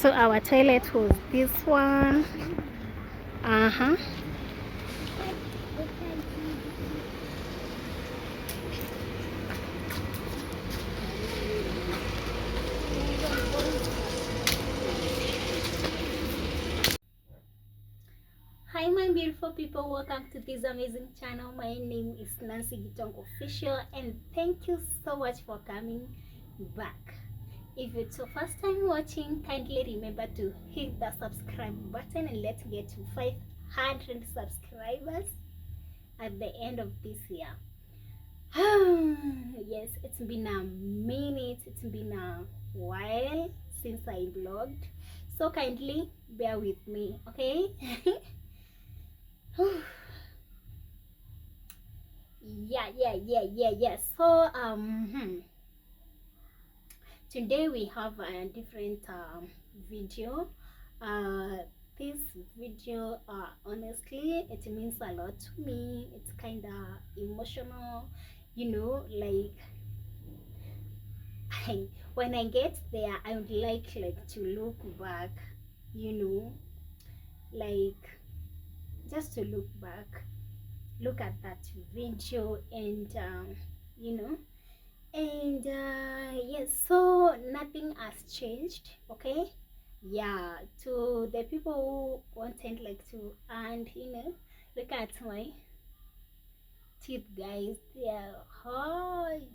So our toilet was this one. Hi my beautiful people, welcome to this amazing channel. My name is Nancy Gitong Official, and thank you so much for coming back. If it's your first time watching, kindly remember to hit the subscribe button and let's get to 500 subscribers at the end of this year. Yes, it's been a minute, it's been a while since I vlogged, so kindly bear with me, okay? Yeah. So today we have a different video. This video, honestly, it means a lot to me. It's kind of emotional, you know, like when I get there, I would like to look back, you know, like just to look back, look at that video, and you know, and yes, so nothing has changed, okay? Yeah, to the people who wanted to, and you know, look at my teeth, guys, they are hard.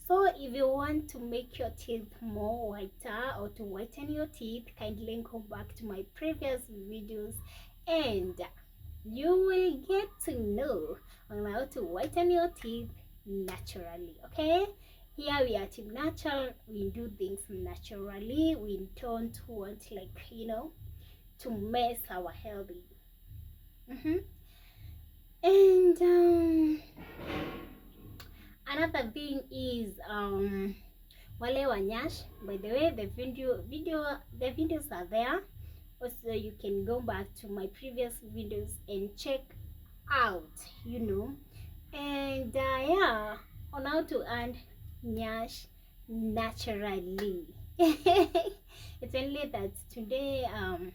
So if you want to make your teeth more whiter or to whiten your teeth, kindly go back to my previous videos and you will get to know on how to whiten your teeth naturally, okay? Here we are Team Natural. We do things naturally. We don't want you know, to mess our healthy. And another thing is wale wanyash, by the way, the videos are there. Also you can go back to my previous videos and check out, you know. And yeah, on how to earn nyash naturally. It's only that today I'm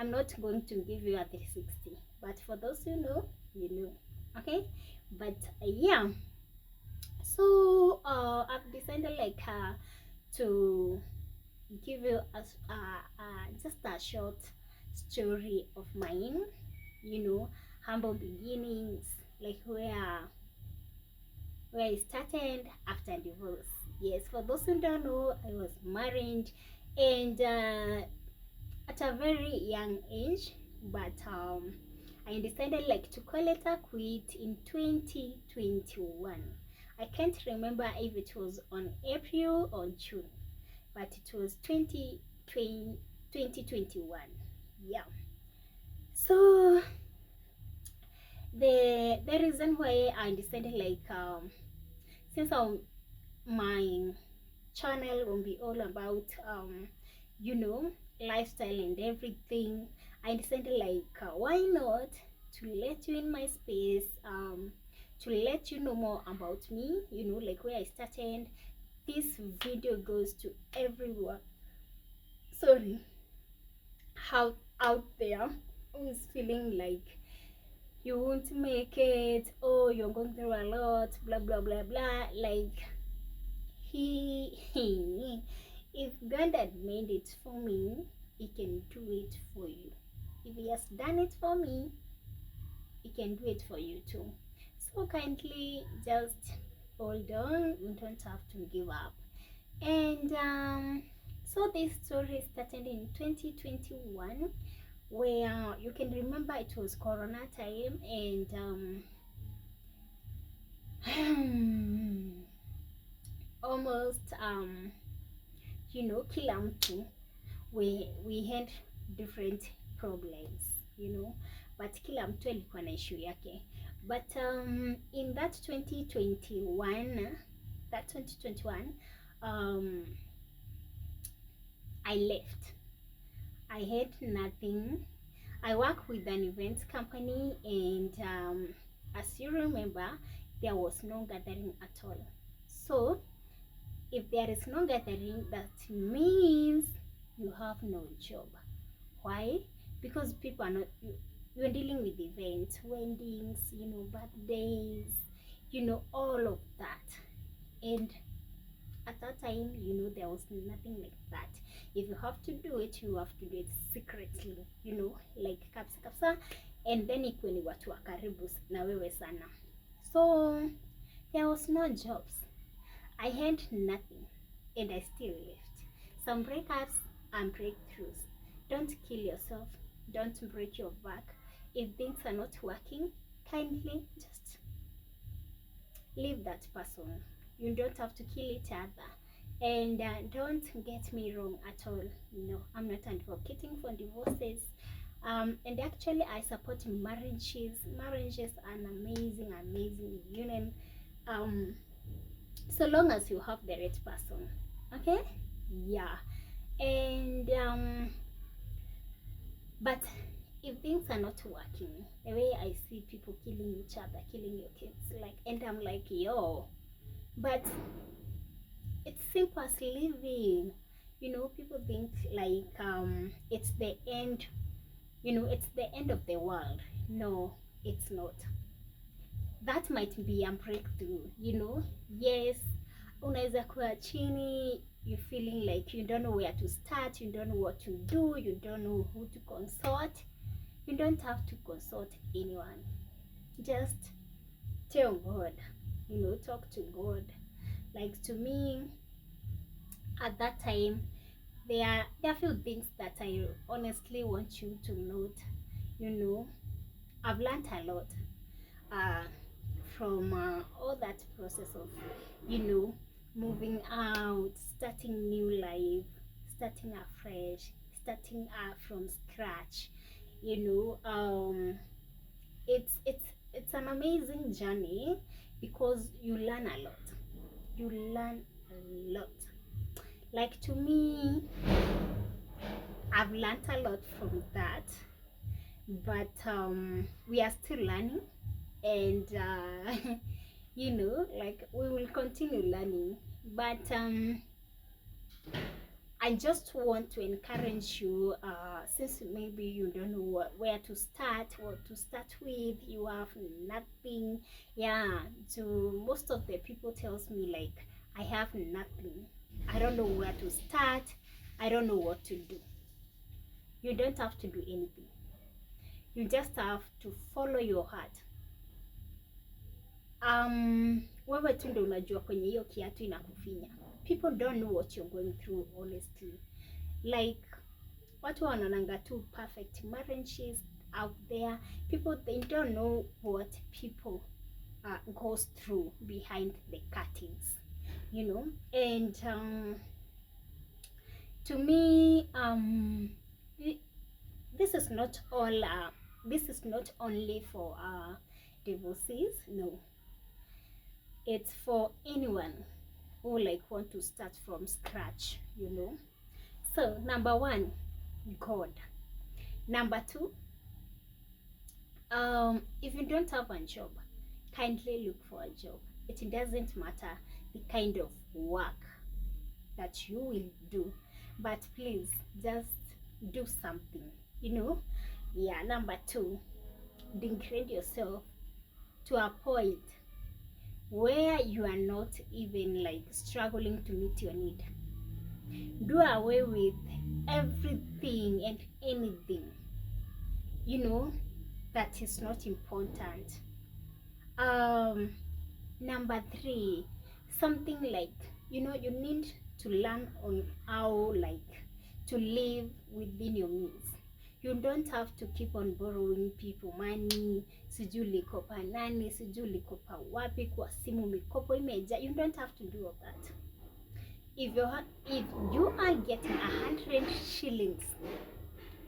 not going to give you a 360, but for those who know, you know, okay? But yeah, so I've decided to give you just a short story of mine, you know, humble beginnings, like where I started after divorce. Yes, for those who don't know, I was married and at a very young age, but I decided to call it a quit in 2021. I can't remember if it was on April or June, but it was 2021. Yeah. So the reason why I decided since my channel will be all about you know, lifestyle and everything, I decided why not to let you in my space, to let you know more about me, you know, like where I started. This video goes to everyone, sorry, how out there who is feeling like you won't make it, or you're going through a lot, blah blah blah blah. Like he if God had made it for me, he can do it for you. If he has done it for me, he can do it for you too. So kindly just hold on. You don't have to give up. And so this story started in 2021, where you can remember it was Corona time, and almost you know, kila mtu, we had different problems, you know, but kila mtu alikuwa na issue yake. But in that 2021 I left. I had nothing. I work with an event company, and as you remember, there was no gathering at all. So if there is no gathering, that means you have no job. Why? Because people are not, you're dealing with events, weddings, birthdays, all of that. And at that time, there was nothing like that. If you have to do it, you have to do it secretly, like kapsa kapsa, and then ikuwe ni watu wa karibu na wewe sana. So there was no jobs, I had nothing, and I still left. Some breakups and breakthroughs. Don't kill yourself, don't break your back. If things are not working, kindly just leave that person. You don't have to kill each other. And don't get me wrong at all. I'm not advocating for divorces. And actually, I support marriages. Marriages are an amazing union. So long as you have the right person. Okay? Yeah. And but if things are not working, the way I see people killing each other, killing your kids, and I'm like, yo, but it's simple as living. People think like it's the end, it's the end of the world. No, it's not. That might be a breakthrough, Yes, unaweza kuwa chini, you feeling like you don't know where to start, you don't know what to do, you don't know who to consult. You don't have to consult anyone. Just tell God, talk to God. Like, to me, at that time, there are few things that I honestly want you to note. I've learned a lot from all that process of moving out, starting new life, starting afresh, starting from scratch. It's an amazing journey because you learn a lot. Like, to me, I've learned a lot from that, but we are still learning, and like, we will continue learning. But I just want to encourage you, since maybe you don't know where to start, what to start with, you have nothing. Yeah, to most of the people tells me like, I have nothing, I don't know where to start, I don't know what to do. You don't have to do anything. You just have to follow your heart. Wewe tu ndio unajua kwenye hiyo kiatu inakufinya. People don't know what you're going through, honestly. Like, watu wanaonanga tu perfect marriages out there. People, they don't know what people goes through behind the curtains, and to me, this is not only for divorcees. No, it's for anyone who want to start from scratch. So number one, God. Number two, if you don't have a job, kindly look for a job. It doesn't matter the kind of work that you will do, but please just do something. Yeah. Number two, degrade yourself to a point where you are not even struggling to meet your need. Do away with everything and anything that is not important. Number three, something you need to learn on how to live within your means. You don't have to keep on borrowing people money. Sijui ulikopa nani, sijui ulikopa wapi, kwa simu mikopo imeja. You don't have to do all that. If you are getting 100 shillings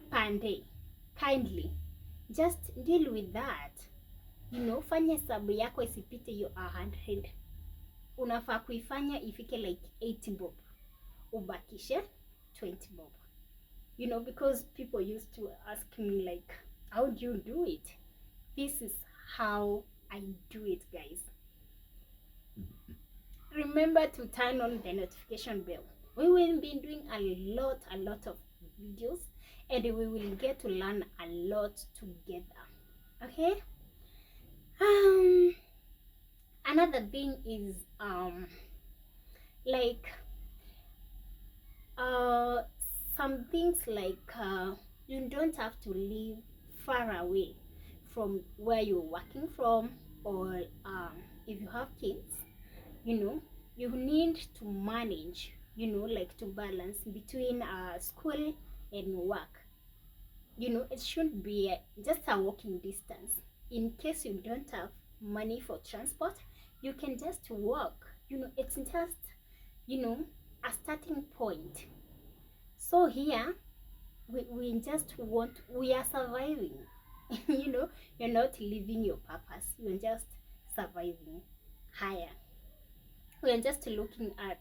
per day, kindly just deal with that. Fanya hesabu yako isipite hiyo 100. Unafaa kuifanya ifike 80 bob, ubakishe 20 bob. Because people used to ask me how do you do it? This is how I do it, guys. Remember to turn on the notification bell. We will be doing a lot of videos, and we will get to learn a lot together. Okay. um Another thing is like uh some things like you don't have to live far away from where you're working from, or if you have kids, you know, you need to manage, you know, like to balance between school and work. You know, it should be just a walking distance. In case you don't have money for transport, you can just walk. You know, it's just, you know, a starting point. So here we just want, we are surviving. You know, you're not living your purpose, you're just surviving. Higher, we are just looking at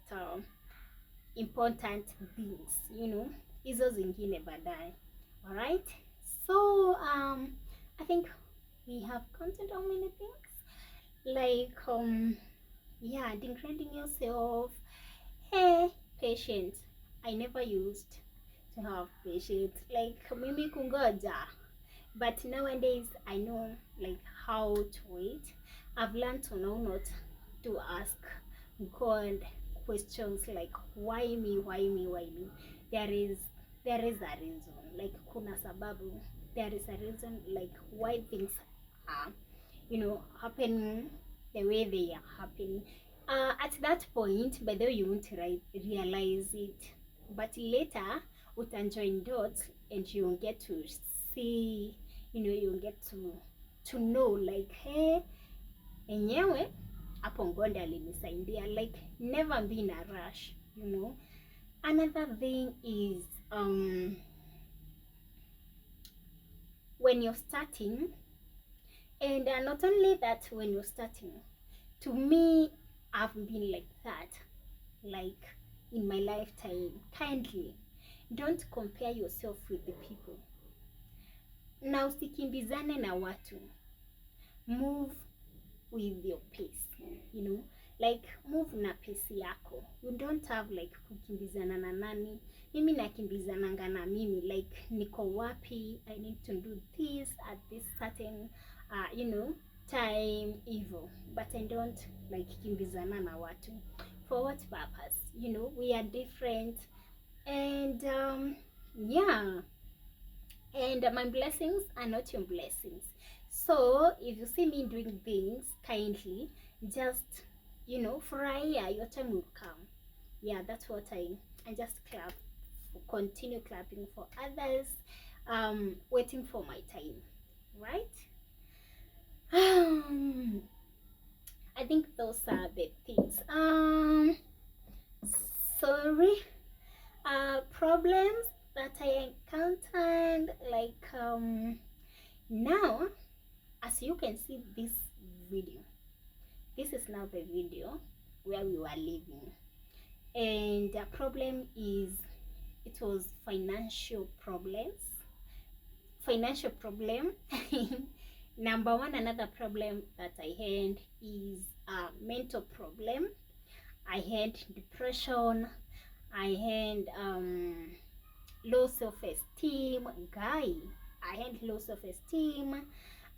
important things, you know, hizo zingine baadaye. All right. So I think we have content on many things, like yeah, degrading yourself. Hey, patience. I never used to have patience, like mimi kungoja, but nowadays I know like how to wait. I've learned to know not to ask God questions like why me, why me, why me. There is a reason, like kuna sababu. There is a reason like why things are, you know, happening the way they are happening. At that point, by the way, you won't realize it, but later join dots and you'll get to see, you know, you'll get to know like, hey, enyewe hapo ngonde alinisaidia, like never be in a rush, you know. Another thing is when you're starting, and not only that, when you're starting, to me, I've been like that, like in my lifetime. Kindly don't compare yourself with the people, na usikimbizane na watu. Move with your pace, you know, like move na pace yako. You don't have like kukimbizana na nani. Mimi nakimbizananga na mimi, like niko wapi, I need to do this at this certain you know, time evil, but I don't like kimbizana na watu. For what purpose? You know, we are different, and yeah, and my blessings are not your blessings. So if you see me doing things, kindly just, you know, furahia, your time will come. Yeah, that's what I just clap, continue clapping for others, waiting for my time, right? I think those are the things. Sorry, problems that I encountered, like now, as you can see this video, this is now the video where we were living, and the problem is, it was financial problem. Number one, another problem that I had is a mental problem. I had depression, I had low self-esteem. I had low self-esteem,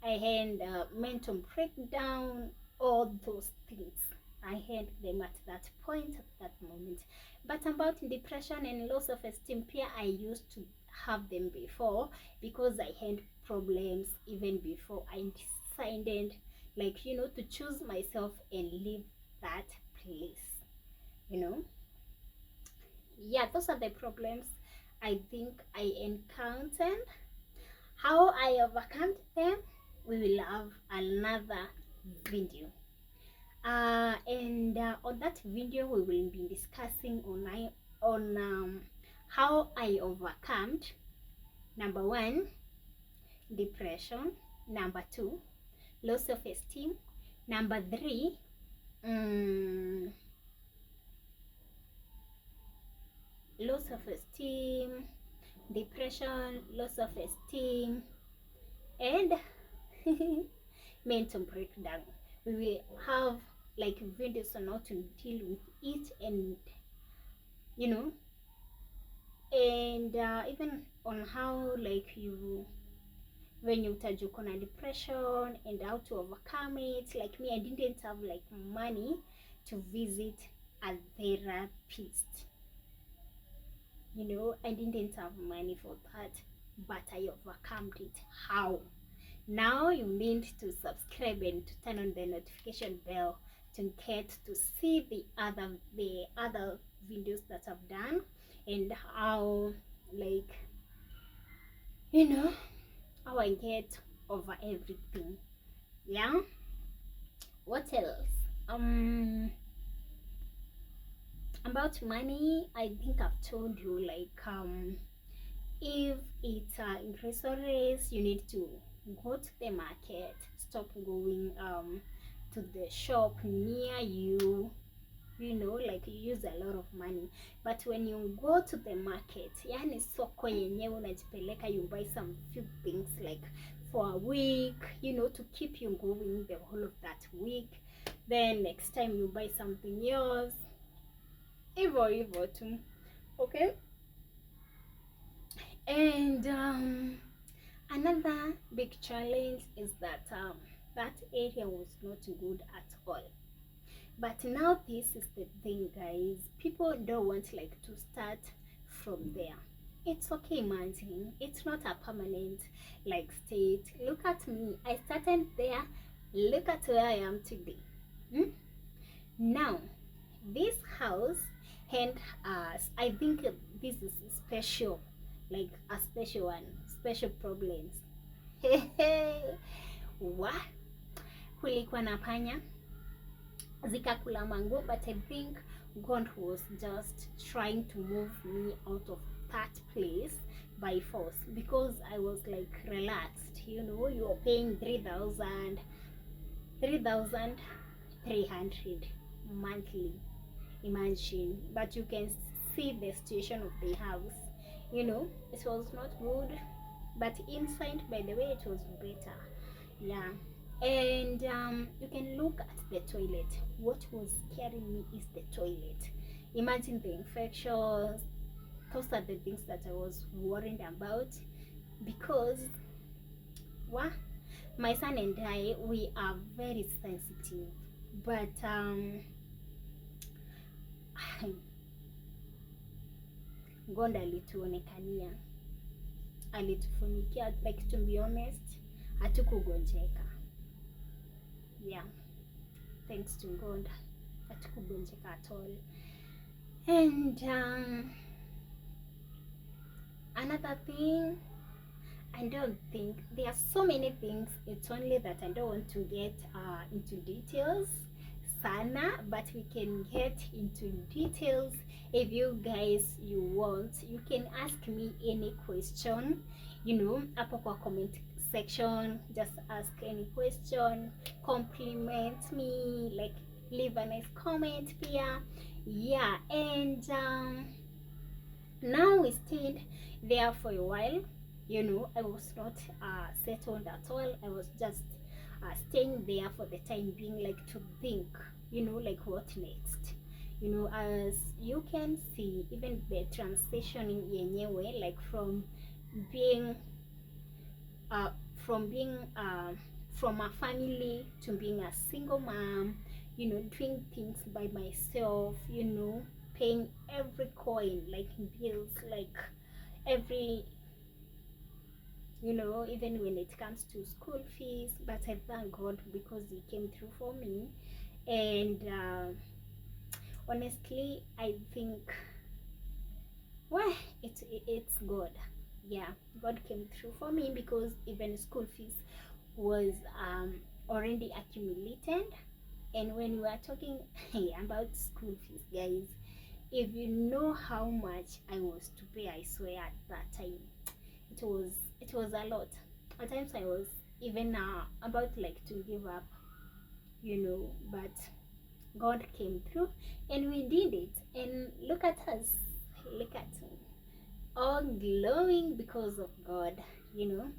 I had mental breakdown. All those things, I had them at that point, at that moment. But about depression and low self-esteem, I used to have them before, because I had problems even before I decided, like, you know, to choose myself and leave that place, you know. Yeah, those are the problems I think I encountered. How I overcome them, we will have another video, and on that video we will be discussing on how I overcome, number one, depression, number two, low self-esteem, number three, low self-esteem, depression, low self-esteem, and mental breakdown. We will have like videos on how to deal with each and you know. And even on how like you, when you touch on depression and how to overcome it. Like me, I didn't have like money to visit a therapist, you know. I didn't have money for that, but I overcome it. How? Now you need to subscribe and to turn on the notification bell to get to see the other videos that I've done, and how, like, you know, how I get over everything. Yeah. What else? About money, I think I've told you, like, if it's groceries, you need to go to the market. Stop going to the shop near you. You know, like, you use a lot of money, but when you go to the market, yani soko yenyewe, unajipeleka, you buy some few things like for a week, you know, to keep you going the whole of that week. Then next time you buy something else, hivyo tu. Okay. And another big challenge is that that area was not good at all. But now this is the thing, guys. People don't want like to start from there. It's okay, imagine. It's not a permanent like state. Look at me. I started there. Look at where I am today. Now, this house, and I think this is special, like a special one, special problems. What? Kulikuwa na panya zikakula mango, but I think God was just trying to move me out of that place by force, because I was like relaxed, you know. You're paying 3,300 monthly, imagine. But you can see the situation of the house, you know. It was not good, but inside, by the way, it was better. Yeah. And you can look at the toilet. What was scaring me is the toilet. Imagine the infections. Those are the things that I was worried about, because what, my son and I, we are very sensitive, but God alituonekania, alitufunikia, like, to be honest, hatukugonjeka. Yeah, thanks to God, hatukugonjeka at all. And another thing, I don't think, there are so many things, it's only that I don't want to get into details sana, but we can get into details if you guys you want. You can ask me any question, you know, hapo kwa comment section. Just ask any question, compliment me, like, leave a nice comment here. Yeah. And now we stayed there for a while, you know. I was not settled at all. I was just staying there for the time being, like, to think, you know, like, what next, you know. As you can see, even the transitioning yenyewe, like, from being from a family to being a single mom, you know, doing things by myself, you know, paying every coin, like bills, like every, you know, even when it comes to school fees. But I thank God because He came through for me. And honestly, I think, well, it's God. Yeah, God came through for me, because even school fees was already accumulated. And when we are talking about school fees, guys, if you know how much I was to pay, I swear at that time, it was a lot. At times I was even about like to give up, you know. But God came through and we did it. And look at us, look at me, all glowing because of God, you know.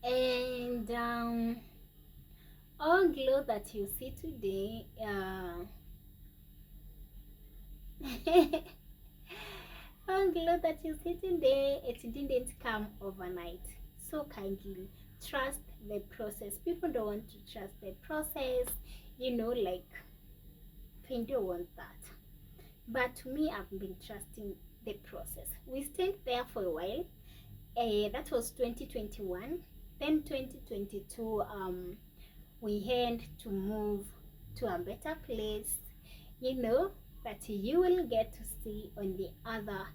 And all glow that you see today, I'm glad that you're sitting there. It didn't come overnight. So kindly trust the process. People don't want to trust the process, like they don't want that. But to me, I've been trusting the process. We stayed there for a while. That was 2021. Then 2022, we had to move to a better place, that you will get to see on the other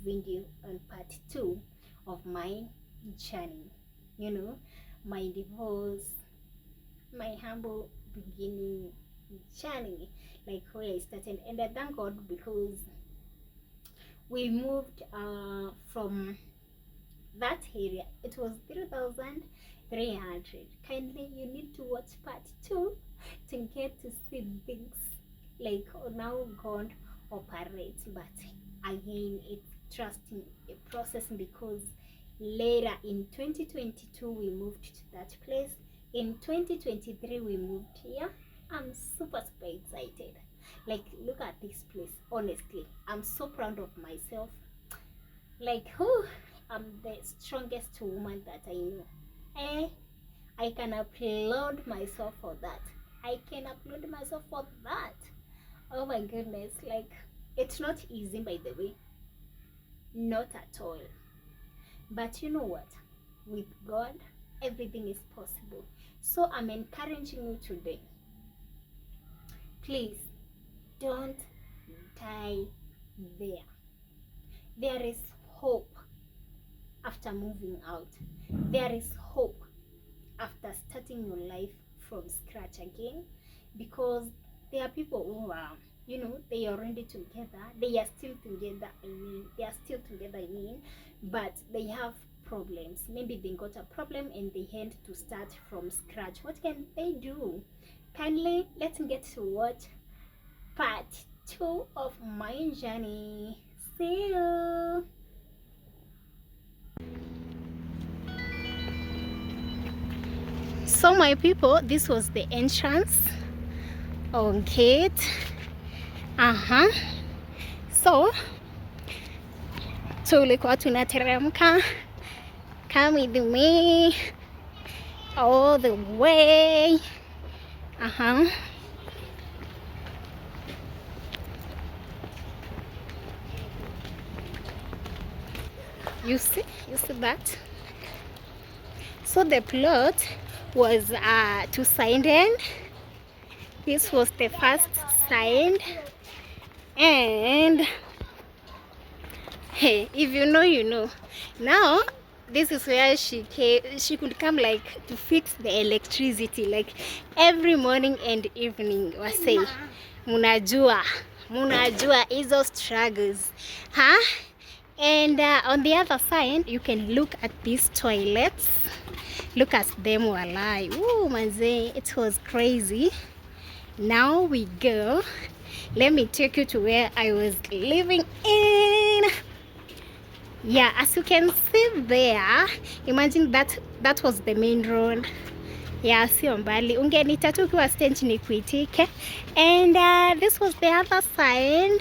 video on part 2 of my journey. My divorce, my humble beginning journey, like where I started. And I thank God because we moved from that area. It was 3,300. Kindly, you need to watch part 2 to get to see things like now God operates. But again, it's trusting a process, because later in 2022 we moved to that place. In 2023 we moved here. I'm super excited. Like, look at this place. Honestly, I'm so proud of myself. Like, I'm the strongest woman that I know. I can applaud myself for that. I can applaud myself for that. Oh my goodness. Like, it's not easy, by the way. Not at all. But you know what? With God, everything is possible. So I'm encouraging you today. Please, don't die there. There is hope after moving out. There is hope after starting your life from scratch again, because there are people who are, they are already together. They are still together. But they have problems. Maybe they got a problem and they had to start from scratch. What can they do? Kindly, let's get to watch part 2 of my journey. See you. So my people, this was the entrance or gate. So tulikuwa tunateremka. Come with me all the way. You see that? So the plot was two sided. This was the first side, and hey, if you know, you know. Now this is where she could come, like, to fix the electricity, like every morning and evening. Wasay, munajua hizo struggles, And on the other side, you can look at these toilets. Look at them, walai. Ooh, manze, it was crazy. Now we go. Let me take you to where I was living in. Yeah, as you can see there, imagine that was the main road. Yeah, sio mbali. Ungenita tu ukiwa stage nikuitike. And this was the other side.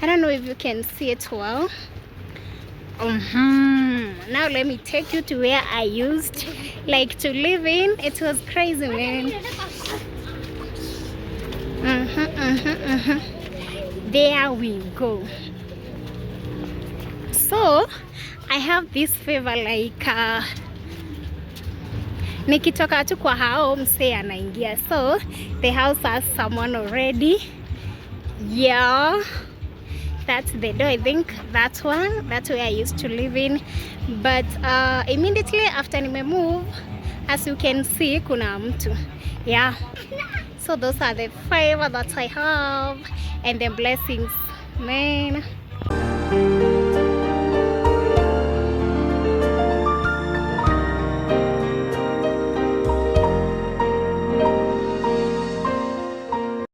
I don't know if you can see it well. Now let me take you to where I used to live in. It was crazy, man. There we go. So I have this favor, nikitoka tu kwa hao mse anaingia. So the house has someone already. Yeah, that's the door. I think that's where I used to live in. But immediately after nime move, as you can see, kuna mtu. Yeah. So those are the favor that I have and the blessings, man.